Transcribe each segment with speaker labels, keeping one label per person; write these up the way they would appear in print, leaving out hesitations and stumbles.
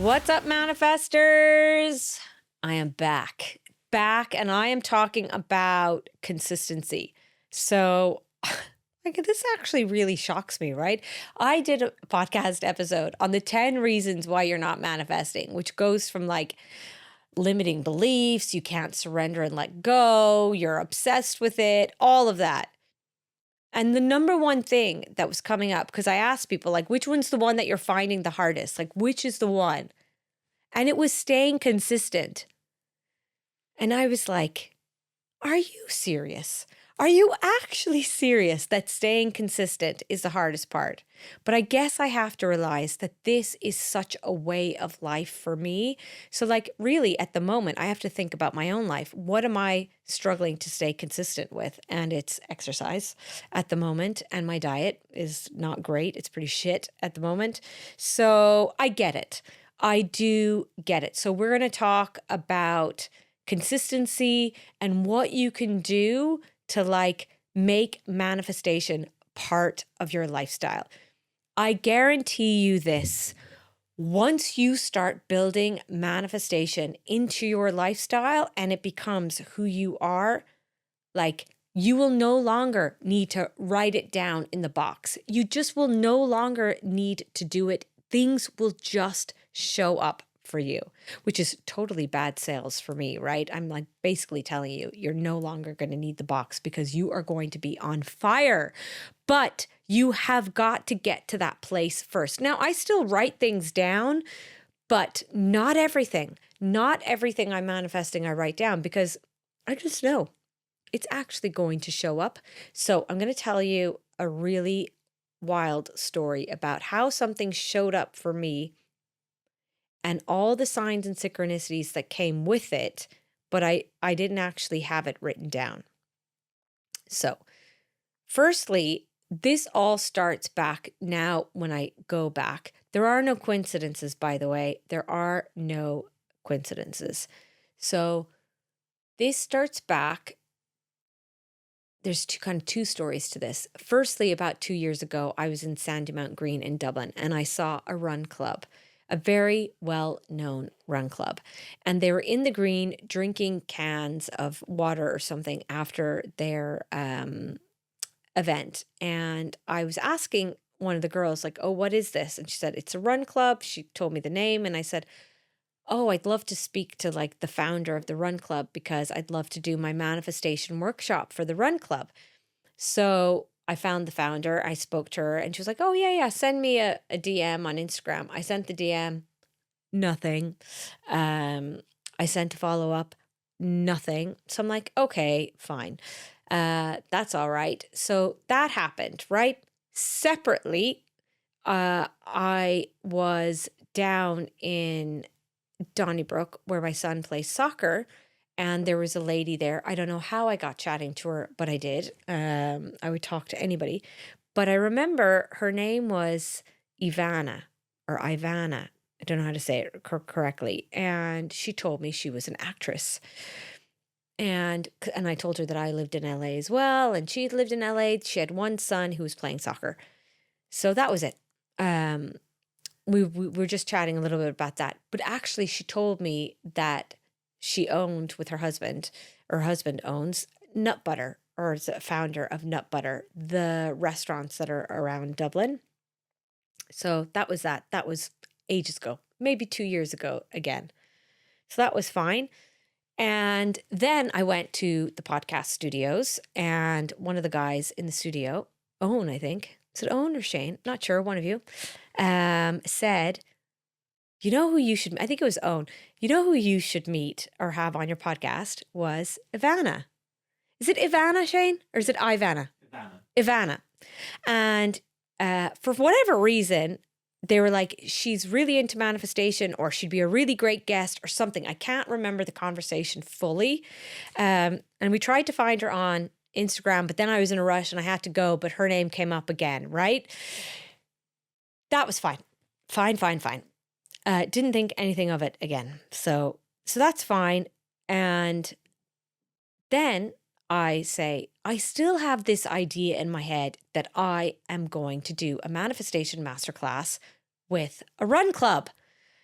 Speaker 1: What's up, manifestors? I am back, and I am talking about consistency. So, this actually really shocks me, right? I did a podcast episode on the 10 reasons why you're not manifesting, which goes from like limiting beliefs, you can't surrender and let go, you're obsessed with it, all of that. And the number one thing that was coming up, because I asked people, like, which one's the one that you're finding the hardest? Like, which is the one? And it was staying consistent. And I was like, are you serious? Are you actually serious that staying consistent is the hardest part? But I guess I have to realize that this is such a way of life for me. So like really at the moment, I have to think about my own life. What am I struggling to stay consistent with? And it's exercise at the moment. And my diet is not great. It's pretty shit at the moment. So I get it. I do get it. So we're going to talk about consistency and what you can do to like make manifestation part of your lifestyle. I guarantee you this. Once you start building manifestation into your lifestyle and it becomes who you are, like you will no longer need to write it down in the box. You just will no longer need to do it. Things will just show up for you, which is totally bad sales for me, right? I'm like basically telling you, you're no longer going to need the box because you are going to be on fire. But you have got to get to that place first. Now, I still write things down, but not everything. Not everything I'm manifesting I write down because I just know it's actually going to show up. So I'm going to tell you a really wild story about how something showed up for me and all the signs and synchronicities that came with it, but I didn't actually have it written down. So, firstly, this all starts back now when I go back. There are no coincidences, by the way. There are no coincidences. So, this starts back. There's two stories to this. Firstly, about 2 years ago, I was in Sandymount Green in Dublin, and I saw a run club. A very well-known run club. And they were in the green drinking cans of water or something after their event. And I was asking one of the girls, like, oh, what is this? And she said, it's a run club. She told me the name. And I said, oh, I'd love to speak to like the founder of the run club because I'd love to do my manifestation workshop for the run club. So I found the founder, I spoke to her, and she was like, oh, yeah, send me a DM on Instagram. I sent the DM, nothing. I sent a follow-up, nothing. So I'm like, okay, fine. That's all right. So that happened, right? Separately, I was down in Donnybrook where my son plays soccer. And there was a lady there. I don't know how I got chatting to her, but I did. I would talk to anybody. But I remember her name was Ivana or Ivana. I don't know how to say it correctly. And she told me she was an actress. And I told her that I lived in LA as well. And she lived in LA. She had one son who was playing soccer. So that was it. We were just chatting a little bit about that. But actually, she told me that she owned with her husband owns Nut Butter, or is a founder of Nut Butter, the restaurants that are around Dublin. So that was that. That was ages ago, maybe 2 years ago again. So that was fine. And then I went to the podcast studios, and one of the guys in the studio, Owen, I think, is it Owen or Shane? Not sure, one of you, said, you know who you should, I think it was Owen, you know who you should meet or have on your podcast was Ivana. Is it Ivana, Shane? Or is it Ivana? Ivana. And for whatever reason, they were like, she's really into manifestation or she'd be a really great guest or something. I can't remember the conversation fully. And we tried to find her on Instagram, but then I was in a rush and I had to go, but her name came up again, right? That was fine. Fine. Didn't think anything of it again. So that's fine. And then I say, I still have this idea in my head that I am going to do a manifestation masterclass with a run club.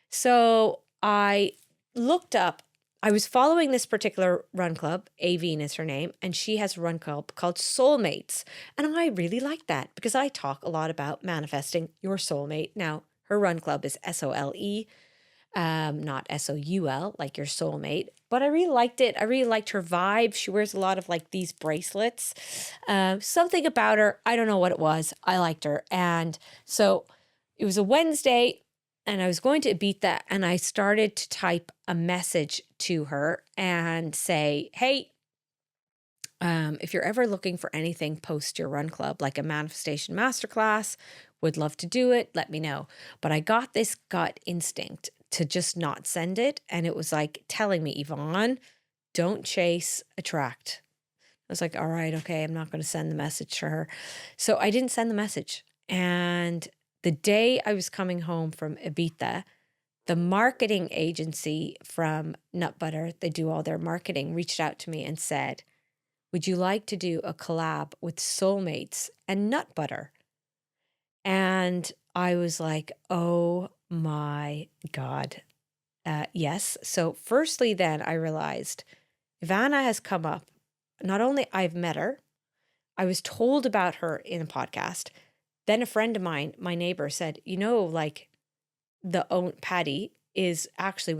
Speaker 1: So I looked up, I was following this particular run club, Aveen is her name, and she has a run club called Soulmates. And I really like that because I talk a lot about manifesting your soulmate. Now, her run club is SOLE, not SOUL, like your soulmate. But I really liked it. I really liked her vibe. She wears a lot of like these bracelets. Something about her, I don't know what it was. I liked her. And so it was a Wednesday and I was going to Ibiza and I started to type a message to her and say, hey, if you're ever looking for anything post your run club, like a manifestation masterclass, would love to do it, let me know. But I got this gut instinct to just not send it. And it was like telling me, Yvonne, don't chase, attract. I was like, all right, okay, I'm not going to send the message to her. So I didn't send the message. And the day I was coming home from Ibiza, the marketing agency from Nut Butter, they do all their marketing, reached out to me and said, would you like to do a collab with Soulmates and Nut Butter? And I was like, oh my God. Yes. So firstly, then I realized Ivana has come up. Not only I've met her, I was told about her in a podcast. Then a friend of mine, my neighbor, said, like Patty was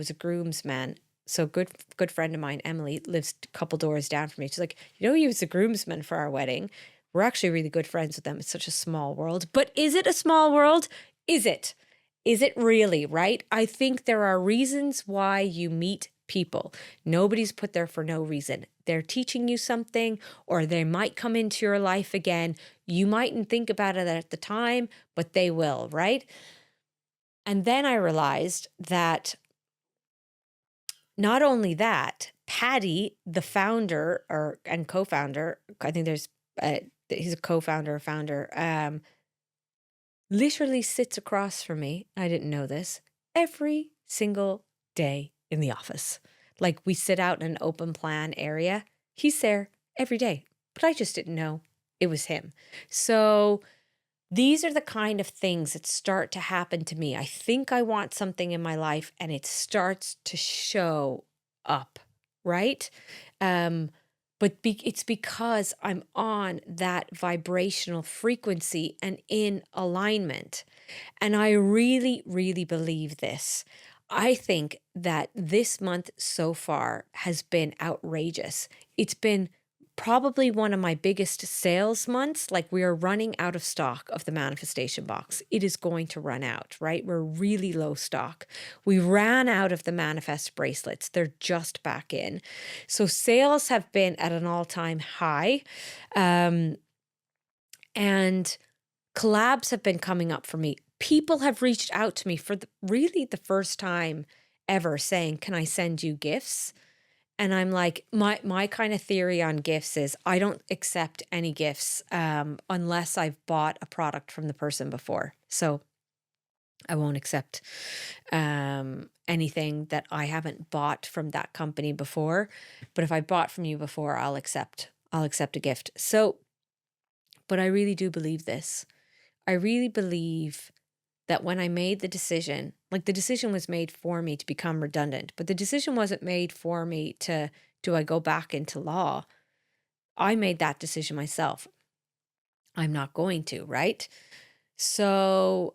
Speaker 1: a groomsman. So good friend of mine, Emily, lives a couple doors down from me. She's like, he was the groomsman for our wedding. We're actually really good friends with them. It's such a small world. But is it a small world? Is it? Is it really, right? I think there are reasons why you meet people. Nobody's put there for no reason. They're teaching you something, or they might come into your life again. You mightn't think about it at the time, but they will, right? And then I realized that not only that, Patty, the founder and co-founder, I think he's a co-founder or founder, literally sits across from me. I didn't know this. Every single day in the office. Like we sit out in an open plan area. He's there every day, but I just didn't know it was him. So these are the kind of things that start to happen to me. I think I want something in my life and it starts to show up, right? It's because I'm on that vibrational frequency and in alignment. And I really, really believe this. I think that this month so far has been outrageous. It's been probably one of my biggest sales months. Like we are running out of stock of the manifestation box. It is going to run out, right? We're really low stock. We ran out of the manifest bracelets. They're just back in. So sales have been at an all-time high. And collabs have been coming up for me. People have reached out to me for really the first time ever saying, can I send you gifts? And I'm like, my kind of theory on gifts is I don't accept any gifts unless I've bought a product from the person before. So I won't accept anything that I haven't bought from that company before. But if I bought from you before, I'll accept a gift. So, but I really do believe this. I really believe that when I made the decision, like the decision was made for me to become redundant, but the decision wasn't made for me to, do I go back into law? I made that decision myself. I'm not going to, right? So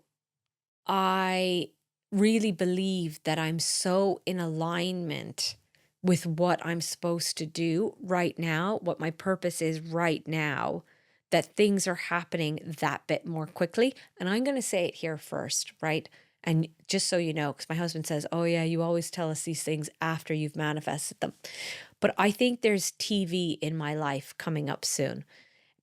Speaker 1: I really believe that I'm so in alignment with what I'm supposed to do right now, what my purpose is right now, that things are happening that bit more quickly. And I'm going to say it here first, right? And just so you know, because my husband says, oh yeah, you always tell us these things after you've manifested them. But I think there's TV in my life coming up soon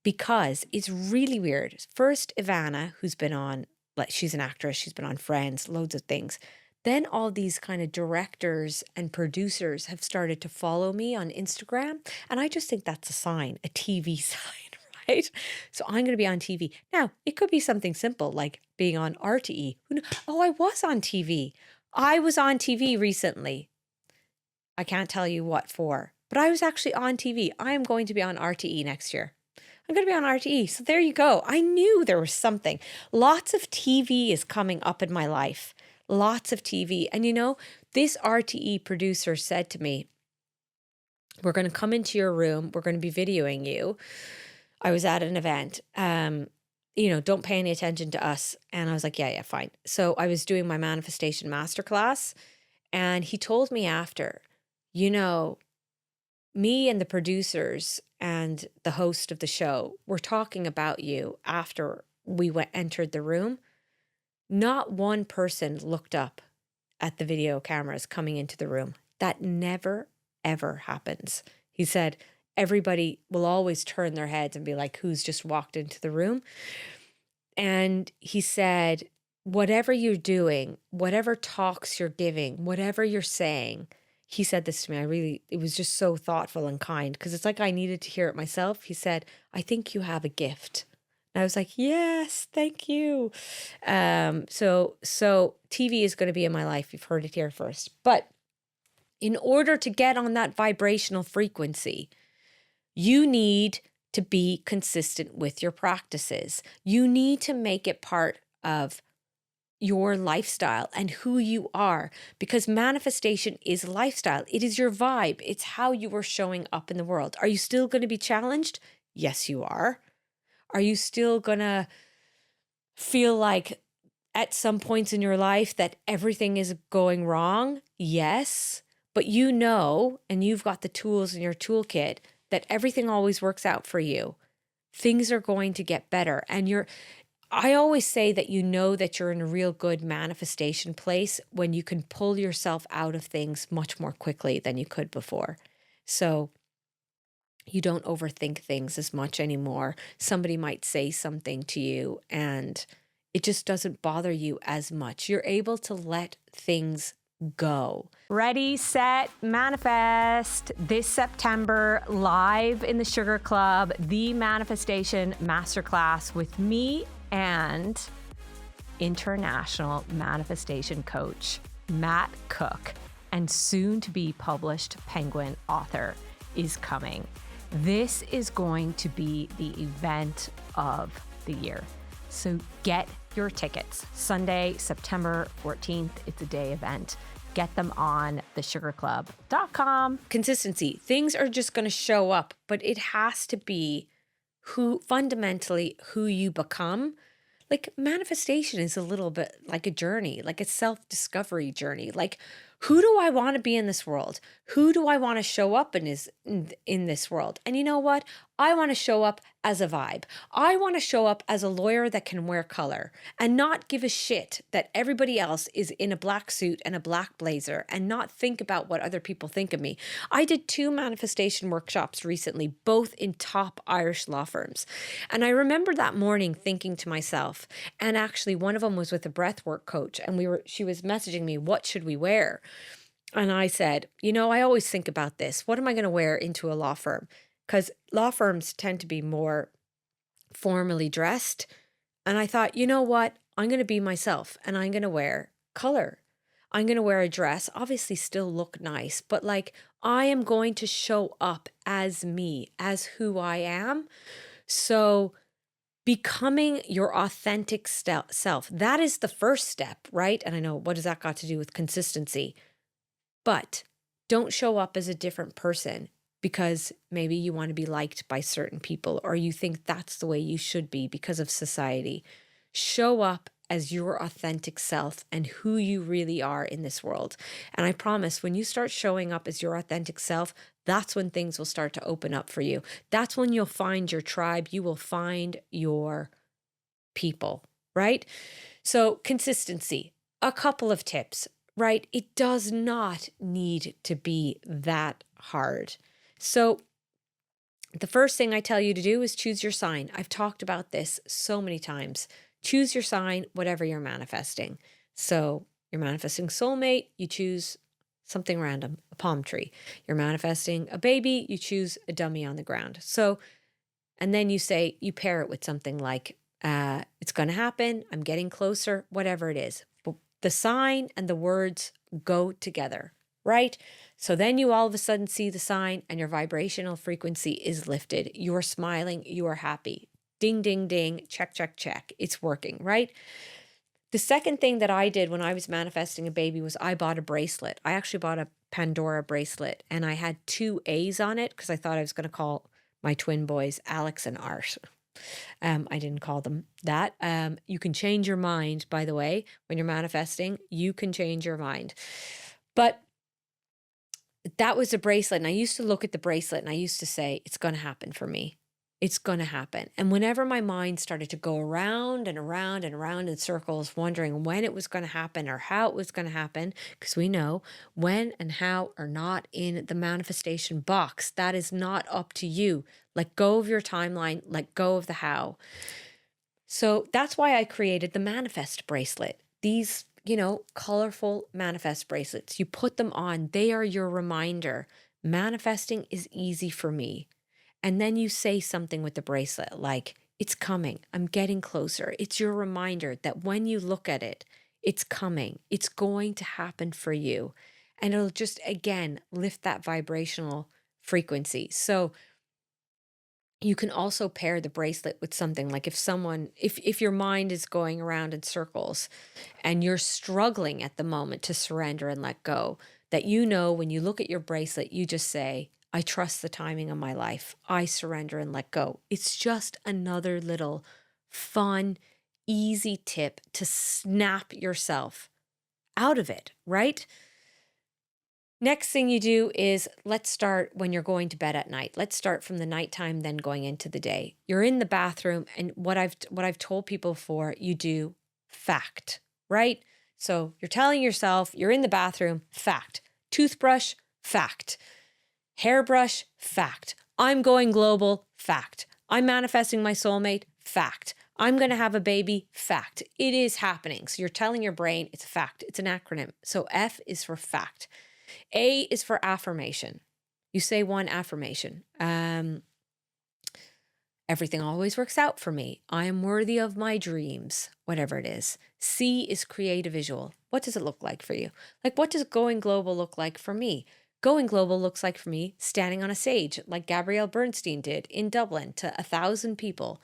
Speaker 1: because it's really weird. First, Ivana, who's been on, like she's an actress, she's been on Friends, loads of things. Then all these kind of directors and producers have started to follow me on Instagram. And I just think that's a sign, a TV sign. Right? So I'm going to be on TV. Now, it could be something simple like being on RTE. Oh, I was on TV. I was on TV recently. I can't tell you what for, but I was actually on TV. I am going to be on RTE next year. I'm going to be on RTE. So there you go. I knew there was something. Lots of TV is coming up in my life. lots of TV. And you know, this RTE producer said to me, we're going to come into your room. We're going to be videoing you. I was at an event. Don't pay any attention to us. And I was like, yeah, fine. So I was doing my manifestation masterclass. And he told me after, me and the producers and the host of the show were talking about you after we entered the room. Not one person looked up at the video cameras coming into the room. That never, ever happens. He said, everybody will always turn their heads and be like, who's just walked into the room? And he said, whatever you're doing, whatever talks you're giving, whatever you're saying, he said this to me. It was just so thoughtful and kind because it's like I needed to hear it myself. He said, I think you have a gift. And I was like, yes, thank you. So TV is going to be in my life. You've heard it here first. But in order to get on that vibrational frequency, you need to be consistent with your practices. You need to make it part of your lifestyle and who you are, because manifestation is lifestyle. It is your vibe. It's how you are showing up in the world. Are you still going to be challenged? Yes, you are. Are you still going to feel like at some points in your life that everything is going wrong? Yes. But you know, and you've got the tools in your toolkit that everything always works out for you. Things are going to get better. And I always say that you know that you're in a real good manifestation place when you can pull yourself out of things much more quickly than you could before. So you don't overthink things as much anymore. Somebody might say something to you and it just doesn't bother you as much. You're able to let things go. Ready, set, manifest. This September, live in the Sugar Club, the Manifestation Masterclass with me and international manifestation coach, Matt Cook, and soon to be published Penguin author is coming. This is going to be the event of the year. So get your tickets. Sunday, September 14th, it's a day event. Get them on thesugarclub.com. Consistency. Things are just going to show up, but it has to be fundamentally who you become. Like manifestation is a little bit like a journey, like a self-discovery journey. Like, who do I want to be in this world? Who do I want to show up in this world? And you know what? I want to show up as a vibe. I want to show up as a lawyer that can wear color and not give a shit that everybody else is in a black suit and a black blazer and not think about what other people think of me. I did 2 manifestation workshops recently, both in top Irish law firms. And I remember that morning thinking to myself, and actually one of them was with a breathwork coach, and she was messaging me, what should we wear? And I said, I always think about this. What am I going to wear into a law firm? Because law firms tend to be more formally dressed. And I thought, you know what? I'm going to be myself and I'm going to wear color. I'm going to wear a dress, obviously still look nice, but like I am going to show up as me, as who I am. So becoming your authentic self, that is the first step, right? And I know, what does that got to do with consistency? But don't show up as a different person because maybe you want to be liked by certain people or you think that's the way you should be because of society. Show up as your authentic self and who you really are in this world. And I promise when you start showing up as your authentic self, that's when things will start to open up for you. That's when you'll find your tribe. You will find your people, right? So consistency, a couple of tips, right? It does not need to be that hard. So the first thing I tell you to do is choose your sign. I've talked about this so many times. Choose your sign, whatever you're manifesting. So you're manifesting soulmate, you choose something random, a palm tree. You're manifesting a baby, you choose a dummy on the ground. So, and then you pair it with something like, it's going to happen, I'm getting closer, whatever it is. But the sign and the words go together, right? So then you all of a sudden see the sign and your vibrational frequency is lifted. You're smiling, you are happy. Ding, ding, ding, check, check, check. It's working, right? The second thing that I did when I was manifesting a baby was I bought a bracelet. I actually bought a Pandora bracelet, and I had two A's on it because I thought I was going to call my twin boys Alex and Art. I didn't call them that. You can change your mind, by the way, when you're manifesting. You can change your mind. But that was a bracelet. And I used to look at the bracelet and I used to say, it's going to happen for me. It's going to happen. And whenever my mind started to go around and around and around in circles, wondering when it was going to happen or how it was going to happen, because we know when and how are not in the manifestation box. That is not up to you. Let go of your timeline, let go of the how. So that's why I created the manifest bracelet. These, colorful manifest bracelets. You put them on, they are your reminder. Manifesting is easy for me. And then you say something with the bracelet like, it's coming, I'm getting closer. It's your reminder that when you look at it, it's coming, it's going to happen for you. And it'll just, again, lift that vibrational frequency. So you can also pair the bracelet with something like if your mind is going around in circles and you're struggling at the moment to surrender and let go, that when you look at your bracelet, you just say, I trust the timing of my life. I surrender and let go. It's just another little fun, easy tip to snap yourself out of it, right? Next thing you do is let's start when you're going to bed at night. Let's start from the nighttime, then going into the day. You're in the bathroom, and what I've told people before, you do fact, right? So you're telling yourself you're in the bathroom, fact. Toothbrush, fact. Hairbrush, fact. I'm going global, fact. I'm manifesting my soulmate, fact. I'm going to have a baby, fact. It is happening. So you're telling your brain it's a fact. It's an acronym. So F is for fact. A is for affirmation. You say one affirmation. Everything always works out for me. I am worthy of my dreams, whatever it is. C is create a visual. What does it look like for you? Like, what does going global look like for me? Going global looks like for me standing on a stage like Gabrielle Bernstein did in Dublin to 1,000 people,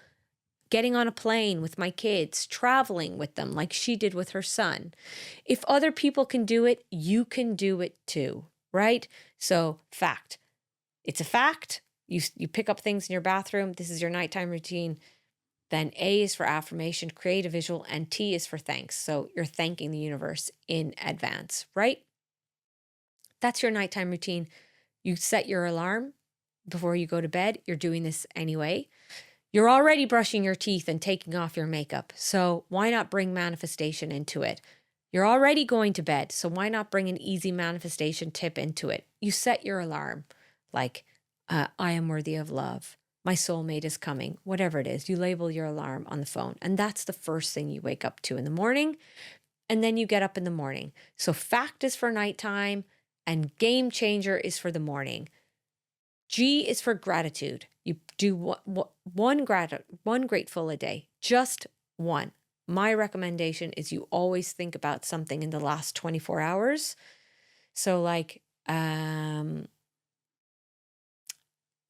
Speaker 1: getting on a plane with my kids, traveling with them like she did with her son. If other people can do it, you can do it too, right? So fact. It's a fact. You pick up things in your bathroom. This is your nighttime routine. Then A is for affirmation, create a visual, and T is for thanks. So you're thanking the universe in advance, right? That's your nighttime routine. You set your alarm before you go to bed. You're doing this anyway. You're already brushing your teeth and taking off your makeup. So why not bring manifestation into it? You're already going to bed. So why not bring an easy manifestation tip into it? You set your alarm like, I am worthy of love. My soulmate is coming. Whatever it is, you label your alarm on the phone. And that's the first thing you wake up to in the morning. And then you get up in the morning. So fact is for nighttime and game changer is for the morning. G is for gratitude. You do one grateful a day, just one. My recommendation is you always think about something in the last 24 hours. So like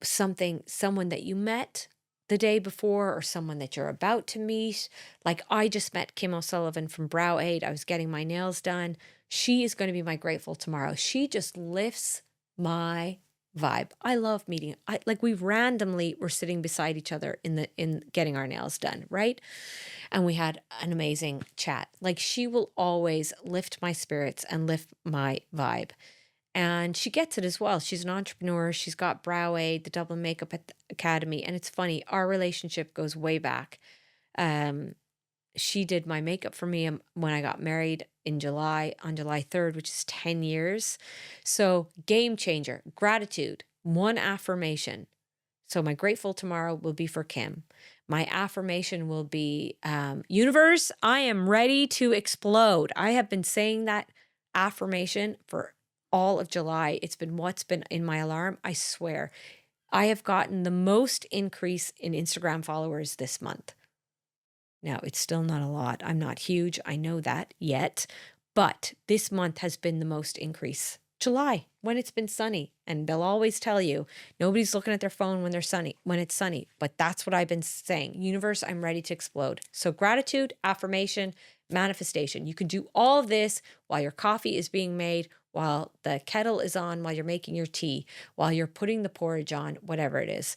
Speaker 1: someone that you met the day before or someone that you're about to meet. Like I just met Kim O'Sullivan from Brow Aid. I was getting my nails done. She is going to be my grateful tomorrow. She just lifts my vibe. I love meeting. We randomly were sitting beside each other in getting our nails done, right? And we had an amazing chat. Like she will always lift my spirits and lift my vibe. And she gets it as well. She's an entrepreneur. She's got Brow Aid, the Dublin Makeup Academy. And it's funny, our relationship goes way back. She did my makeup for me when I got married on July 3rd, which is 10 years. So game changer, gratitude, one affirmation. So my grateful tomorrow will be for Kim. My affirmation will be, universe, I am ready to explode. I have been saying that affirmation for all of July. It's been what's been in my alarm. I swear, I have gotten the most increase in Instagram followers this month. Now, it's still not a lot. I'm not huge. I know that yet. But this month has been the most increase. July, when it's been sunny. And they'll always tell you, nobody's looking at their phone when it's sunny. But that's what I've been saying. Universe, I'm ready to explode. So gratitude, affirmation, manifestation. You can do all of this while your coffee is being made, while the kettle is on, while you're making your tea, while you're putting the porridge on, whatever it is.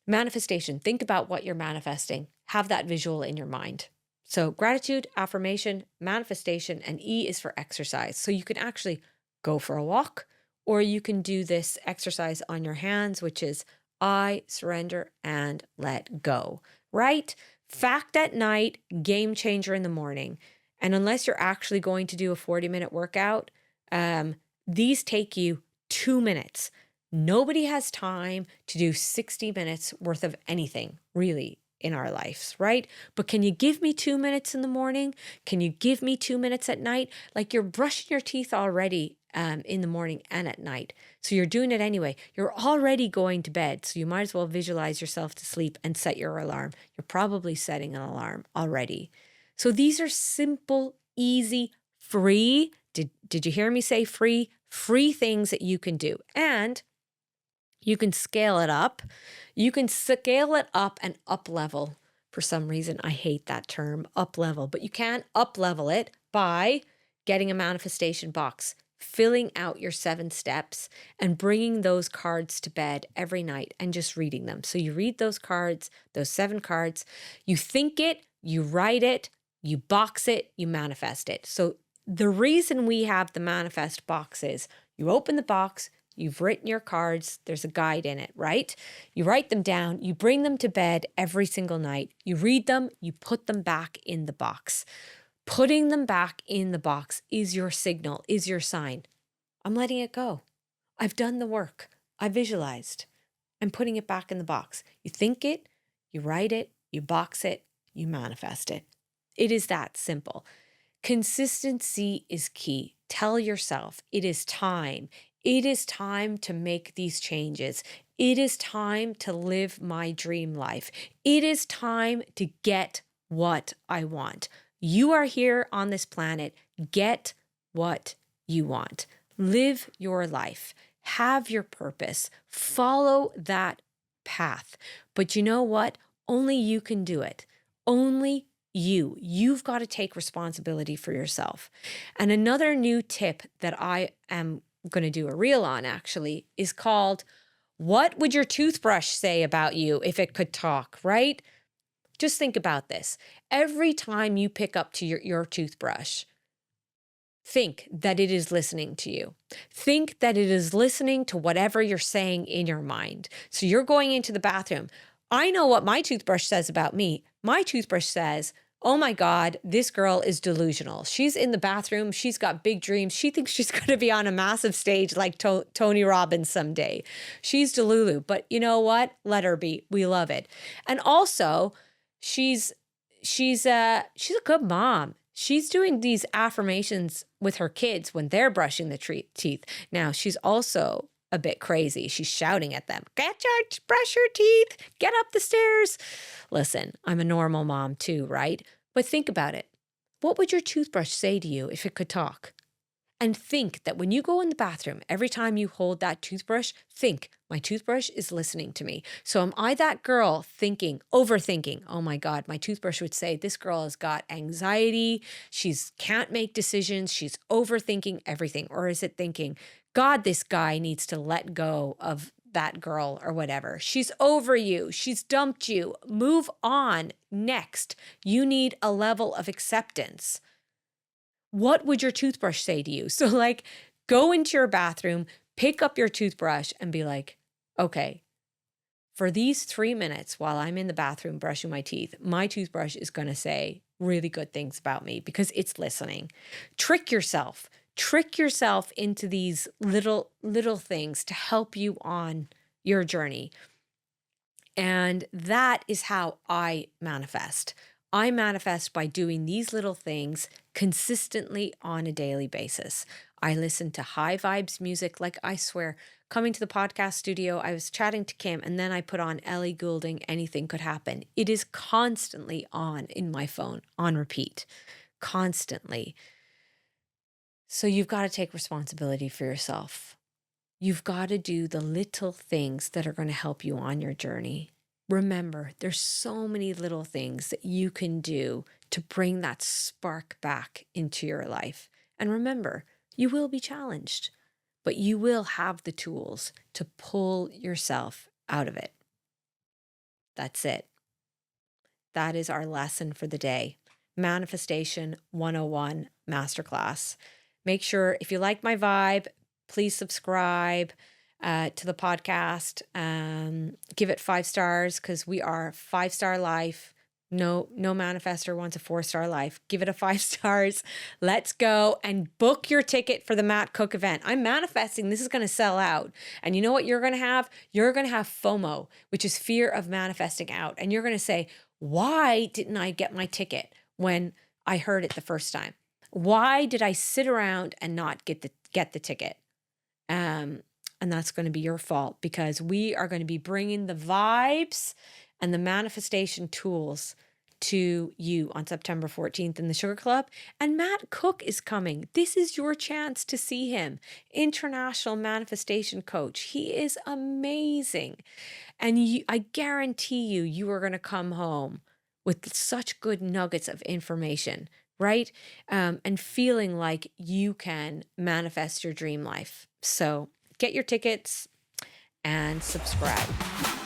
Speaker 1: Manifestation. Think about what you're manifesting. Have that visual in your mind. So gratitude, affirmation, manifestation, and E is for exercise. So you can actually go for a walk, or you can do this exercise on your hands, which is I surrender and let go, right? Fact at night, game changer in the morning. And unless you're actually going to do a 40-minute workout, these take you 2 minutes. Nobody has time to do 60 minutes worth of anything, really, in our lives, right? But can you give me 2 minutes in the morning? Can you give me 2 minutes at night? Like you're brushing your teeth already in the morning and at night. So you're doing it anyway. You're already going to bed. So you might as well visualize yourself to sleep and set your alarm. You're probably setting an alarm already. So these are simple, easy, free. Did you hear me say free? Free things that you can do. And you can scale it up. You can scale it up and up level. For some reason, I hate that term, up level, but you can up level it by getting a manifestation box, filling out your 7 steps and bringing those cards to bed every night and just reading them. So you read those cards, those 7 cards, you think it, you write it, you box it, you manifest it. So the reason we have the manifest box is you open the box, you've written your cards, there's a guide in it, right? You write them down, you bring them to bed every single night, you read them, you put them back in the box. Putting them back in the box is your signal, is your sign. I'm letting it go. I've done the work. I visualized. I'm putting it back in the box. You think it, you write it, you box it, you manifest it. It is that simple. Consistency is key. Tell yourself it is time. It is time to make these changes. It is time to live my dream life. It is time to get what I want. You are here on this planet. Get what you want. Live your life. Have your purpose. Follow that path. But you know what? Only you can do it. Only you. You've got to take responsibility for yourself. And another new tip that I am going to do a reel on actually is called, what would your toothbrush say about you if it could talk, right? Just think about this. Every time you pick up to your toothbrush, think that it is listening to you. Think that it is listening to whatever you're saying in your mind. So you're going into the bathroom. I know what my toothbrush says about me. My toothbrush says, oh my God, this girl is delusional. She's in the bathroom. She's got big dreams. She thinks she's going to be on a massive stage like Tony Robbins someday. She's delulu. But you know what? Let her be. We love it. And also, she's a good mom. She's doing these affirmations with her kids when they're brushing the teeth. Now, she's also a bit crazy. She's shouting at them, brush your teeth, get up the stairs. Listen, I'm a normal mom too, right? But think about it. What would your toothbrush say to you if it could talk? And think that when you go in the bathroom, every time you hold that toothbrush, think, my toothbrush is listening to me. So am I that girl overthinking, oh my God, my toothbrush would say, this girl has got anxiety. She's can't make decisions. She's overthinking everything. Or is it thinking, God, this guy needs to let go of that girl or whatever. She's over you. She's dumped you. Move on. Next, you need a level of acceptance. What would your toothbrush say to you? So like, go into your bathroom, pick up your toothbrush and be like, okay, for these 3 minutes while I'm in the bathroom brushing my teeth, my toothbrush is going to say really good things about me because it's listening. Trick yourself into these little things to help you on your journey. And that is how I manifest. I manifest by doing these little things consistently on a daily basis. I listen to high vibes music. Like I swear, coming to the podcast studio, I was chatting to Kim and then I put on Ellie Goulding, Anything Could Happen. It is constantly on in my phone, on repeat, constantly. So you've got to take responsibility for yourself. You've got to do the little things that are going to help you on your journey. Remember, there's so many little things that you can do to bring that spark back into your life. And remember, you will be challenged, but you will have the tools to pull yourself out of it. That's it. That is our lesson for the day. Manifestation 101 Masterclass. Make sure, if you like my vibe, please subscribe to the podcast. Give it 5 stars, because we are 5-star life. No manifester wants a 4-star life. Give it a 5 stars. Let's go and book your ticket for the Matt Cook event. I'm manifesting this is going to sell out. And you know what you're going to have? You're going to have FOMO, which is fear of manifesting out. And you're going to say, why didn't I get my ticket when I heard it the first time? Why did I sit around and not get the ticket? And that's going to be your fault, because we are going to be bringing the vibes and the manifestation tools to you on September 14th in the Sugar Club. And Matt Cook is coming. This is your chance to see him. International manifestation coach. He is amazing. And I guarantee you are going to come home with such good nuggets of information, right? And feeling like you can manifest your dream life. So get your tickets and subscribe.